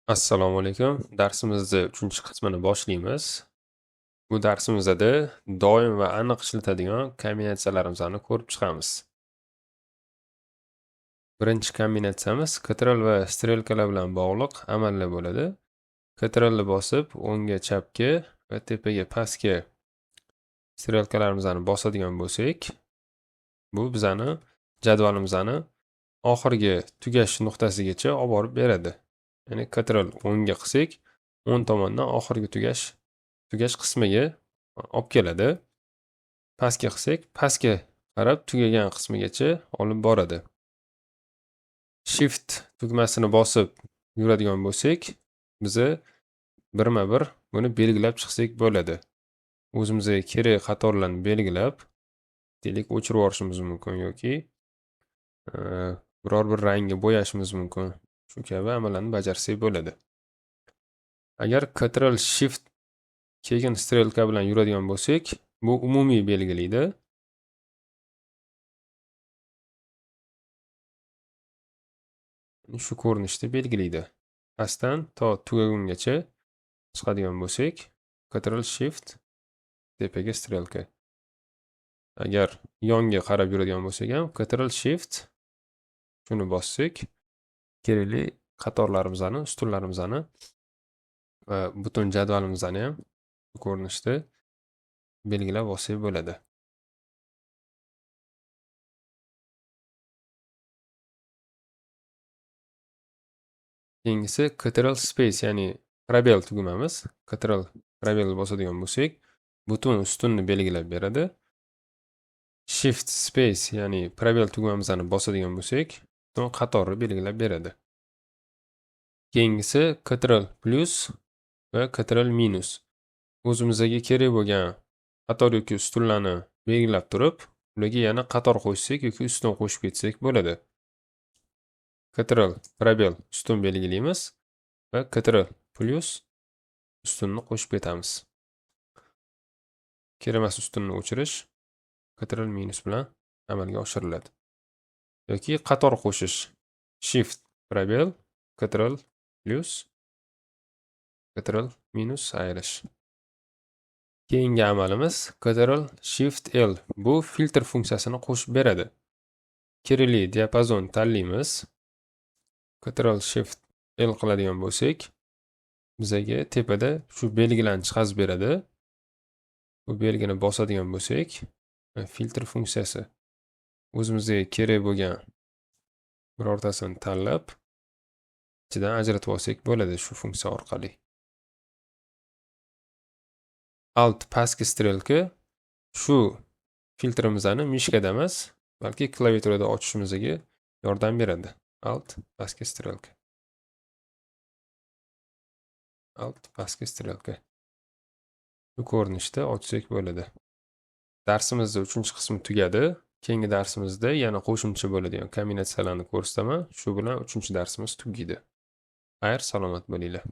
Assalomu alaykum. Darsimizni 3-qismini boshlaymiz. Bu darsimizda doim va aniq ishlatadigan kombinatsiyalarimizni ko'rib chiqamiz. Birinchi kombinatsiyamiz Ctrl va strelkalar bilan bog'liq amallar bo'ladi. Ctrl ni bosib, o'ngga, chapga va tepaga, pastga strelkalarimizni bosadigan bo'lsak, bu bizani jadvalimizni oxirgi tugash nuqtasigacha olib borib beradi. Ya'ni Ctrl o'ngga qilsak, o'ng tomondan oxirgi tugash qismiga olib keladi. Pastga qilsak, pastga qarab tugagan qismigacha olib boradi. Shift tugmasini bosib yuradigan bo'lsak, bizni birma-bir buni belgilab chiqsak bo'ladi. O'zimizga kerak qatorlarni belgilab, deylik o'chirib yuborishimiz mumkin yoki biror bir rangga bo'yashimiz mumkin. Shu kabi amallarni bajarsak bo'ladi. Agar Ctrl Shift keyin strelka bilan yuradigan bo'lsak, bu umumiy belgilaydi. Shu ko'rinishda belgilaydi. Pastdan to tugagungacha chiqadigan bo'lsak, Ctrl Shift tepaga strelka. Agar yonga qarab yuradigan bo'lsak ham Ctrl Shift shuni bossak, kerakli qatorlarimizni, ustunlarimizni va butun jadvalimizni ham bu ko'rinishda belgilab olsak bo'ladi. Keyingisi Ctrl Space, ya'ni probel tugmamiz. Ctrl probel bosadigan bo'lsak, butun ustunni belgilab beradi. Shift Space, ya'ni probel tugmamizni bosadigan bo'lsak, butun qatorni belgilab beradi. Keyingisi Ctrl plus va Ctrl minus. O'zimizga kerak bo'lgan qator yoki ustunlarni belgilab turib, ularga yana qator qo'shsak yoki ustun qo'shib ketsak bo'ladi. Ctrl probel ustun belgilaymiz va Ctrl plus ustunni qo'shib ketamiz. Kerakmas ustunni o'chirish Ctrl minus bilan amalga oshiriladi. Yoki qator qo'shish Shift probel Ctrl plus Ctrl minus ayirish. Keyingi amalimiz Ctrl Shift L. Bu filtr funksiyasini qo'shib beradi. Kerakli diapazon tanlaymiz. Ctrl Shift L qiladigan bo'lsak, bizga tepada shu belgilarni chiqazib beradi. Bu belgini bosadigan bo'lsak, filtr funksiyasi o'zimizga kerak bo'lgan birortasini tanlab, ichidan ajratib olsak bo'ladi shu funksiya orqali. Alt pastki strelka shu filtrimizni mishkada emas, balki klaviaturada ochishimizga yordam beradi. Alt pastki strelka. Alt pastki strelka. Bu ko'rinishda ochsak bo'ladi. Darsimizning 3-qismi tugadi. Keyingi darsimizda yana qo'shimcha bo'ladigan kombinatsiyalarni ko'rsataman. Shu bilan 3-darsimiz tugaydi. Xayr, salomat bo'linglar.